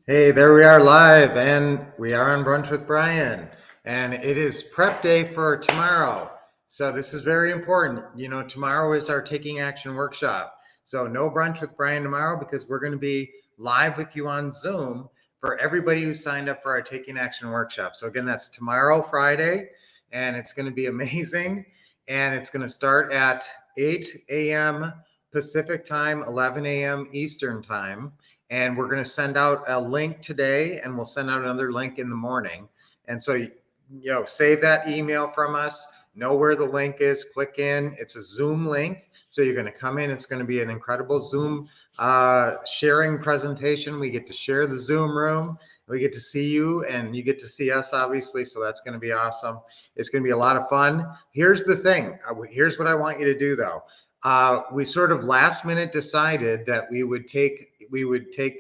Hey, there we are live, and we are on Brunch with Brian, and it is prep day for tomorrow. So this is very important. You know, tomorrow is our Taking Action workshop. So no Brunch with Brian tomorrow because we're going to be live with you on Zoom for everybody who signed up for our Taking Action workshop. So again, that's tomorrow, Friday, and it's going to be amazing. And it's going to start at 8 a.m. Pacific time, 11 a.m. Eastern time, and we're going to send out a link today, and we'll send out another link in the morning. And so, save that email from us, know where the link is, click in. It's a Zoom link. So you're going to come in. It's going to be an incredible Zoom sharing presentation. We get to share the Zoom room. We get to see you, and you get to see us, obviously. So that's going to be awesome. It's going to be a lot of fun. Here's the thing. Here's what I want you to do, though. We sort of last minute decided that we would take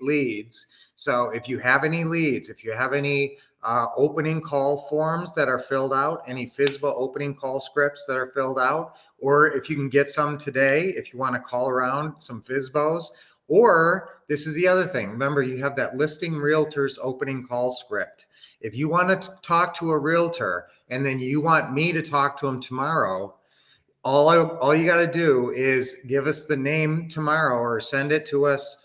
leads. So if you have any leads, if you have any opening call forms that are filled out, any FSBO opening call scripts that are filled out, or if you can get some today, if you want to call around some FSBOs, or this is the other thing. Remember, you have that listing realtors opening call script. If you want to talk to a realtor and then you want me to talk to them tomorrow, all you got to do is give us the name tomorrow or send it to us,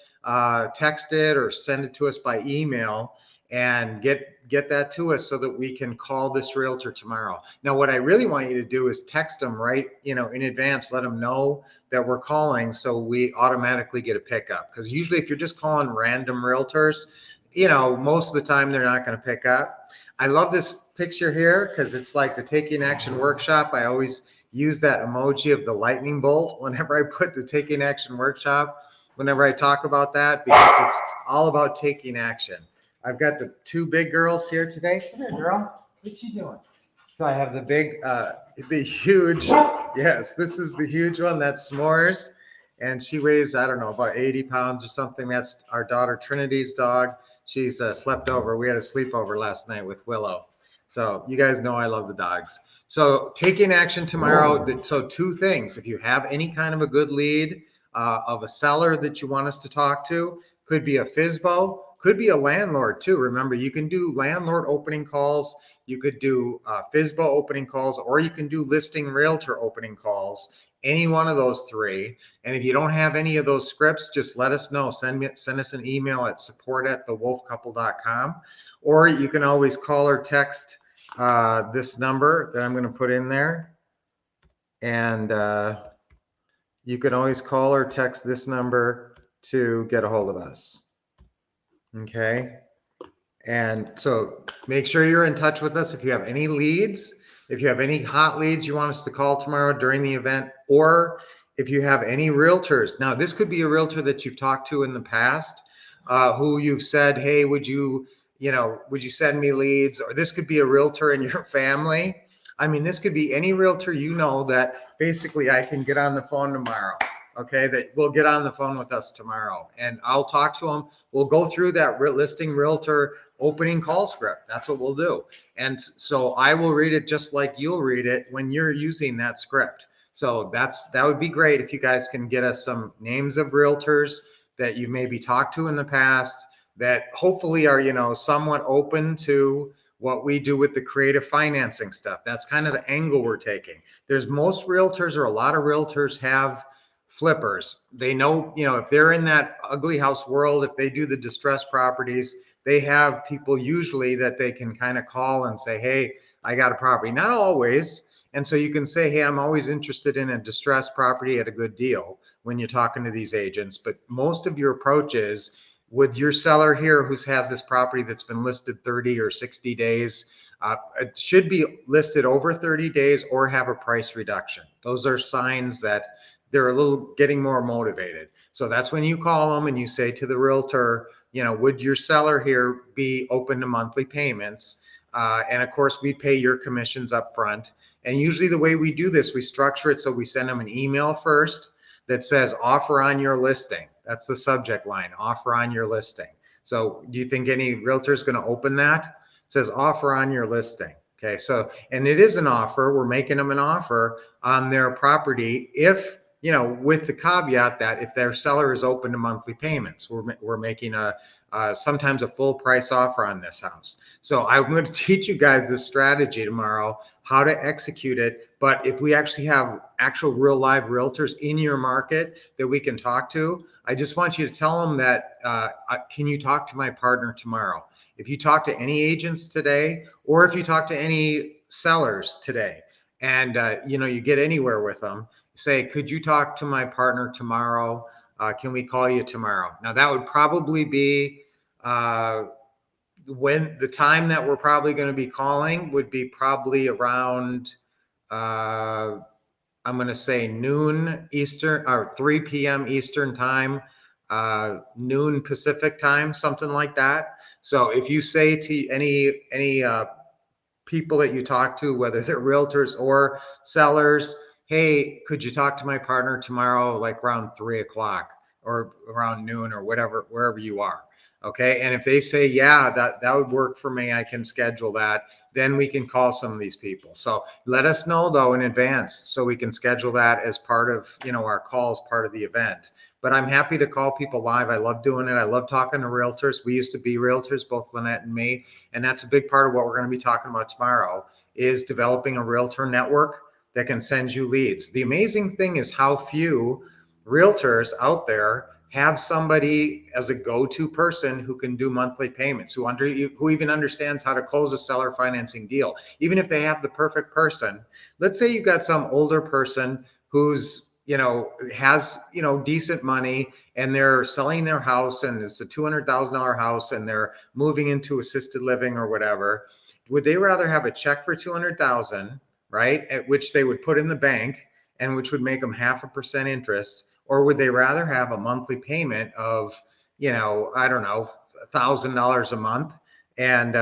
text it or send it to us by email, and get that to us so that we can call this realtor tomorrow. Now, what I really want you to do is text them right, in advance, let them know that we're calling so we automatically get a pickup. Because usually if you're just calling random realtors, most of the time they're not going to pick up. I love this picture here because it's like the Taking Action workshop. I always use that emoji of the lightning bolt whenever I put the Taking Action workshop, whenever I talk about that, because it's all about taking action. I've got the two big girls here today. Come here, girl. What's she doing? So I have the big, the huge, yes, this is the huge one. That's S'mores. And she weighs, I don't know, about 80 pounds or something. That's our daughter Trinity's dog. She's slept over. We had a sleepover last night with Willow. So you guys know I love the dogs. So taking action tomorrow. So two things. If you have any kind of a good lead of a seller that you want us to talk to, could be a FSBO, could be a landlord too. Remember, you can do landlord opening calls. You could do FSBO opening calls, or you can do listing realtor opening calls. Any one of those three. And if you don't have any of those scripts, just let us know. Send us an email at support@thewolfcouple.com, or you can always call or text this number that I'm going to put in there. And you can always call or text this number to get a hold of us. Okay. And so make sure you're in touch with us if you have any leads, if you have any hot leads you want us to call tomorrow during the event, or if you have any realtors. Now, this could be a realtor that you've talked to in the past, who you've said, hey, would you send me leads? Or this could be a realtor in your family. I mean, this could be any realtor that basically I can get on the phone tomorrow. Okay, that will get on the phone with us tomorrow, and I'll talk to them. We'll go through that listing realtor opening call script. That's what we'll do. And so I will read it just like you'll read it when you're using that script. So that would be great if you guys can get us some names of realtors that you maybe talked to in the past that hopefully are, somewhat open to what we do with the creative financing stuff. That's kind of the angle we're taking. There's most realtors, or a lot of realtors, have flippers. They know, if they're in that ugly house world, if they do the distressed properties, they have people usually that they can kind of call and say, hey, I got a property. Not always. And so you can say, hey, I'm always interested in a distressed property at a good deal when you're talking to these agents. But most of your approach is with your seller here who has this property that's been listed 30 or 60 days. It should be listed over 30 days or have a price reduction. Those are signs that they're a little getting more motivated. So that's when you call them and you say to the realtor, would your seller here be open to monthly payments? And of course, we pay your commissions up front. And usually the way we do this, we structure it so we send them an email first that says offer on your listing. That's the subject line, offer on your listing. So do you think any realtor is going to open that? It says offer on your listing. Okay, so, and it is an offer. We're making them an offer on their property if with the caveat that if their seller is open to monthly payments, we're making sometimes a full price offer on this house. So I'm going to teach you guys this strategy tomorrow, how to execute it. But if we actually have actual real live realtors in your market that we can talk to, I just want you to tell them that, can you talk to my partner tomorrow? If you talk to any agents today, or if you talk to any sellers today, and you get anywhere with them, say, could you talk to my partner tomorrow? Can we call you tomorrow? Now that would probably be when the time that we're probably going to be calling would be probably around, I'm going to say noon Eastern, or 3 p.m. Eastern time, noon Pacific time, something like that. So if you say to any people that you talk to, whether they're realtors or sellers, hey, could you talk to my partner tomorrow, like around 3 o'clock or around noon or whatever, wherever you are. Okay. And if they say, yeah, that would work for me, I can schedule that, then we can call some of these people. So let us know though in advance so we can schedule that as part of, our calls, part of the event. But I'm happy to call people live. I love doing it. I love talking to realtors. We used to be realtors, both Lynette and me. And that's a big part of what we're going to be talking about tomorrow is developing a realtor network that can send you leads. The amazing thing is how few realtors out there have somebody as a go-to person who can do monthly payments, who even understands how to close a seller financing deal. Even if they have the perfect person, let's say you got some older person who's has decent money, and they're selling their house, and it's a $200,000 house, and they're moving into assisted living or whatever. Would they rather have a check for 200,000, right, at which they would put in the bank, and which would make them 0.5% interest? Or would they rather have a monthly payment of, I don't know, $1,000 a month, and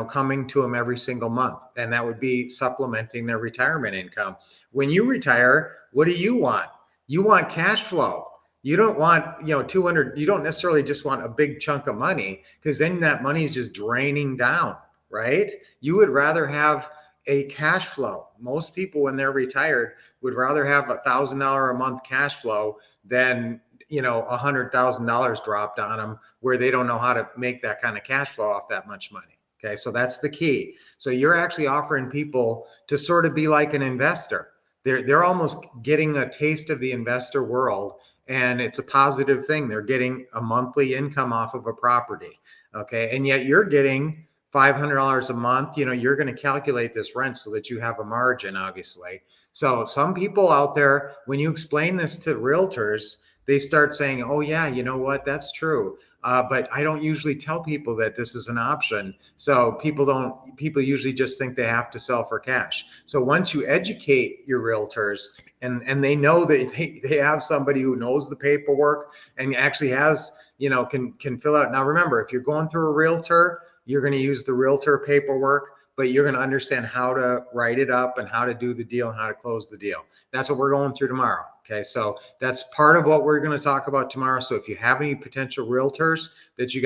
coming to them every single month, and that would be supplementing their retirement income? When you retire, what do you want? You want cash flow. You don't want 200. You don't necessarily just want a big chunk of money, because then that money is just draining down, right? You would rather have a cash flow. Most people, when they're retired, would rather have $1,000 a month cash flow than $100,000 dropped on them, where they don't know how to make that kind of cash flow off that much money. Okay, so that's the key. So you're actually offering people to sort of be like an investor. They're almost getting a taste of the investor world, and it's a positive thing. They're getting a monthly income off of a property. Okay, and yet you're getting $500 a month. You're going to calculate this rent so that you have a margin, obviously. So some people out there, when you explain this to realtors, they start saying, oh yeah, you know what, that's true. But I don't usually tell people that this is an option. So people usually just think they have to sell for cash. So once you educate your realtors, and they know that they have somebody who knows the paperwork and actually has, can fill out. Now remember, if you're going through a realtor, you're going to use the realtor paperwork, but you're going to understand how to write it up and how to do the deal and how to close the deal. That's what we're going through tomorrow. Okay, so that's part of what we're going to talk about tomorrow. So if you have any potential realtors that you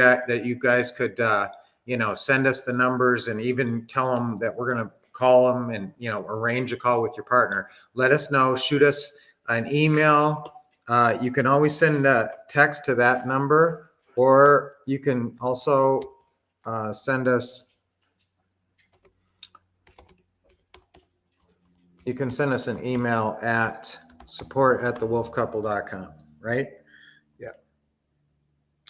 guys could, send us the numbers, and even tell them that we're going to call them and, arrange a call with your partner. Let us know. Shoot us an email. You can always send a text to that number, or you can also send us. You can send us an email at support@thewolfcouple.com, right? Yeah.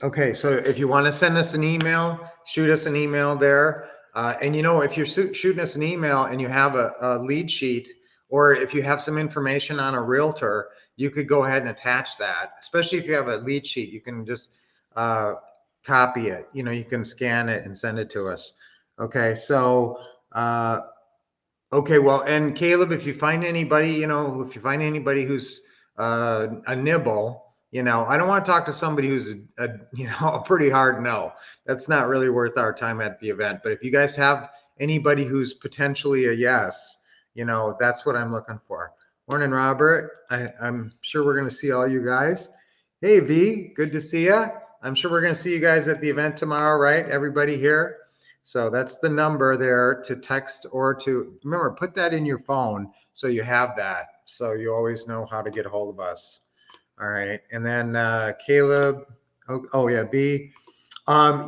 Okay, so if you want to send us an email, shoot us an email there. And if you're shooting us an email and you have a lead sheet, or if you have some information on a realtor, you could go ahead and attach that. Especially if you have a lead sheet, you can just copy it. You can scan it and send it to us. Okay, so okay, well, and Caleb, if you find anybody, who's a nibble, I don't want to talk to somebody who's a pretty hard no. That's not really worth our time at the event. But if you guys have anybody who's potentially a yes, that's what I'm looking for. Morning, Robert. I'm sure we're going to see all you guys. Hey, V, good to see you. I'm sure we're going to see you guys at the event tomorrow, right? Everybody here. So that's the number there to text, or to remember, put that in your phone so you have that. So you always know how to get a hold of us. All right. And then Caleb, oh yeah, B.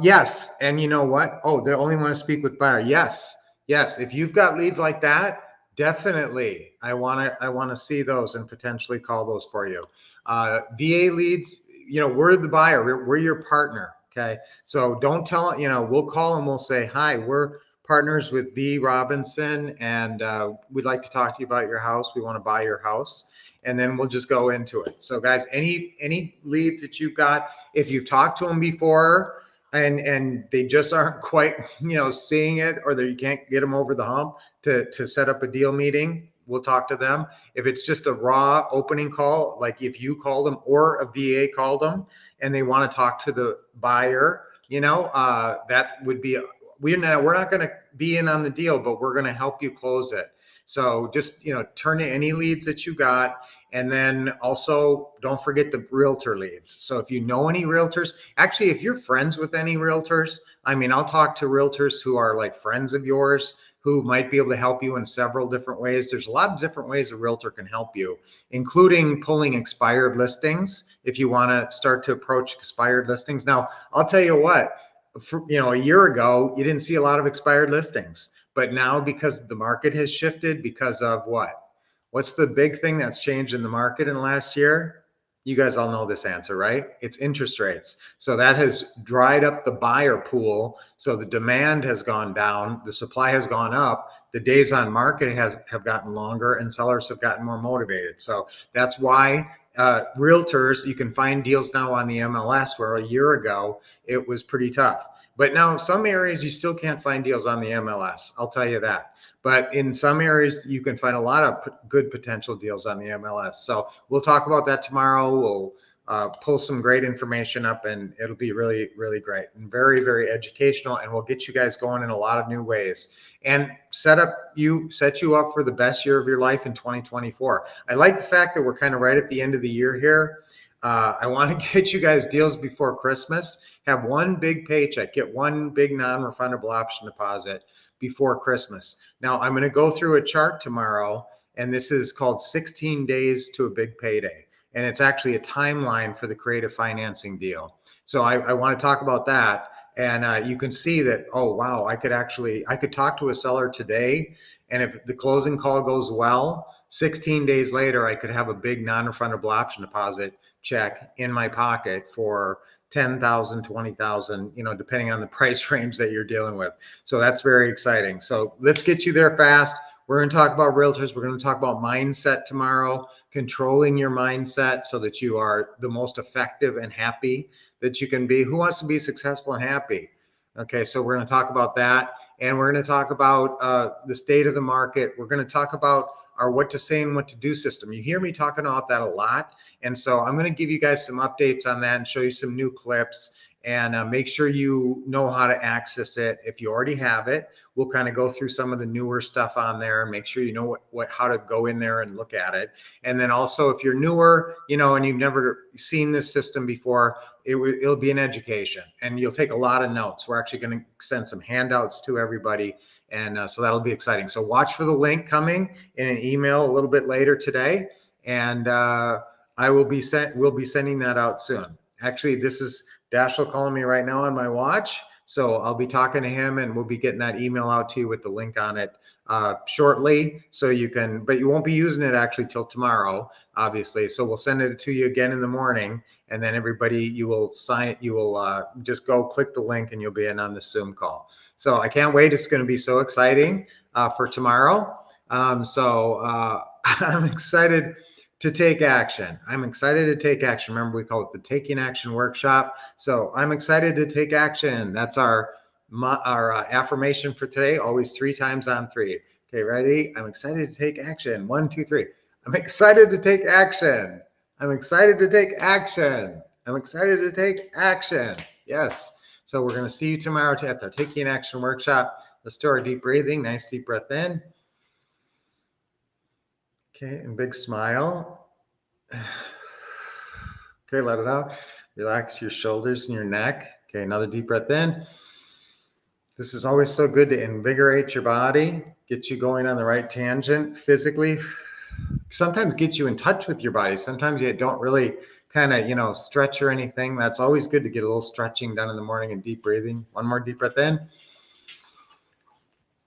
Yes. And you know what? Oh, they only want to speak with buyer. Yes. Yes. If you've got leads like that, definitely. I want to see those and potentially call those for you. VA leads, we're the buyer. We're your partner. Okay. So don't tell, we'll call and we'll say, hi, we're partners with V Robinson and we'd like to talk to you about your house. We want to buy your house. And then we'll just go into it. So guys, any leads that you've got, if you've talked to them before, and they just aren't quite seeing it, or that you can't get them over the hump to set up a deal meeting, we'll talk to them. If it's just a raw opening call, like if you call them or a VA called them and they want to talk to the buyer, that would be, we're not going to be in on the deal, but we're going to help you close it. So just turn to any leads that you got. And then also don't forget the realtor leads. So if you know any realtors, actually, if you're friends with any realtors, I mean, I'll talk to realtors who are like friends of yours who might be able to help you in several different ways. There's a lot of different ways a realtor can help you, including pulling expired listings if you want to start to approach expired listings. Now, I'll tell you what, a year ago, you didn't see a lot of expired listings, but now because the market has shifted because of what? What's the big thing that's changed in the market in the last year? You guys all know this answer, right? It's interest rates. So that has dried up the buyer pool. So the demand has gone down, the supply has gone up, the days on market have gotten longer, and sellers have gotten more motivated. So that's why realtors, you can find deals now on the MLS where a year ago it was pretty tough. But now some areas you still can't find deals on the MLS. I'll tell you that. But in some areas, you can find a lot of good potential deals on the MLS. So we'll talk about that tomorrow. We'll pull some great information up, and it'll be really, really great and very, very educational. And we'll get you guys going in a lot of new ways and set you up for the best year of your life in 2024. I like the fact that we're kind of right at the end of the year here. I want to get you guys deals before Christmas. Have one big paycheck, get one big non-refundable option deposit before Christmas. Now, I'm going to go through a chart tomorrow, and this is called 16 days to a big payday. And it's actually a timeline for the creative financing deal. So I want to talk about that. And you can see that, oh, wow, I could talk to a seller today. And if the closing call goes well, 16 days later, I could have a big non-refundable option deposit check in my pocket for 10,000, 20,000, depending on the price range that you're dealing with. So that's very exciting. So let's get you there fast. We're going to talk about realtors. We're going to talk about mindset tomorrow, controlling your mindset so that you are the most effective and happy that you can be. Who wants to be successful and happy? Okay, so we're going to talk about that. And we're going to talk about the state of the market. We're going to talk about our what to say and what to do system. You hear me talking about that a lot. And so I'm going to give you guys some updates on that and show you some new clips and make sure you know how to access it. If you already have it, we'll kind of go through some of the newer stuff on there and make sure you know how to go in there and look at it. And then also if you're newer, and you've never seen this system before, it'll be an education and you'll take a lot of notes. We're actually going to send some handouts to everybody. And so that'll be exciting. So watch for the link coming in an email a little bit later today. And we'll be sending that out soon. Actually, this is Dashiell calling me right now on my watch. So I'll be talking to him and we'll be getting that email out to you with the link on it shortly. So you can, but you won't be using it actually till tomorrow, obviously. So we'll send it to you again in the morning. And then everybody, you will just go click the link and you'll be in on the Zoom call. So I can't wait. It's going to be so exciting for tomorrow. I'm excited to take action. I'm excited to take action. Remember, we call it the Taking Action Workshop. So I'm excited to take action. That's our affirmation for today. Always 3 times on 3. Okay, ready? I'm excited to take action. 1, 2, 3. I'm excited to take action. I'm excited to take action. I'm excited to take action. Yes. So we're going to see you tomorrow at the Taking Action Workshop. Let's do our deep breathing. Nice deep breath in. Okay, and big smile. Okay, let it out. Relax your shoulders and your neck. Okay, another deep breath in. This is always so good to invigorate your body, get you going on the right tangent physically. sometimes gets you in touch with your body. Sometimes you don't really kind of, stretch or anything. That's always good to get a little stretching done in the morning and deep breathing. One more deep breath in.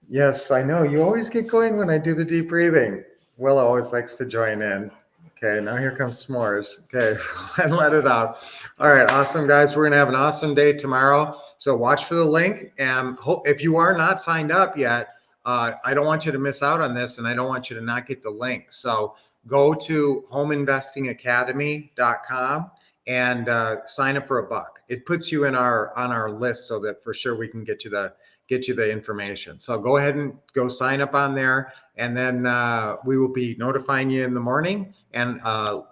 Yes, I know. You always get going when I do the deep breathing. Will always likes to join in. Okay, now here comes s'mores. Okay, and let it out. All right, awesome, guys. We're going to have an awesome day tomorrow. So watch for the link. And if you are not signed up yet, I don't want you to miss out on this, and I don't want you to not get the link. So go to homeinvestingacademy.com and sign up for $1. It puts you in on our list so that for sure we can get you the information. So go ahead and go sign up on there, and then we will be notifying you in the morning, and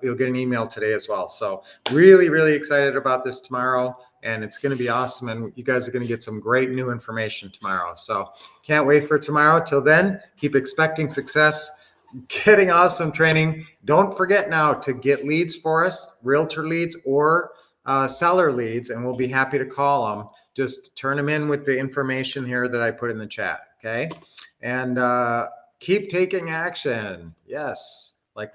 you'll get an email today as well. So really, really excited about this tomorrow, and it's going to be awesome, and you guys are going to get some great new information tomorrow. So can't wait for tomorrow. Till then, keep expecting success, getting awesome training. Don't forget now to get leads for us, realtor leads or seller leads, and we'll be happy to call them. Just turn them in with the information here that I put in the chat, okay? And keep taking action. Yes.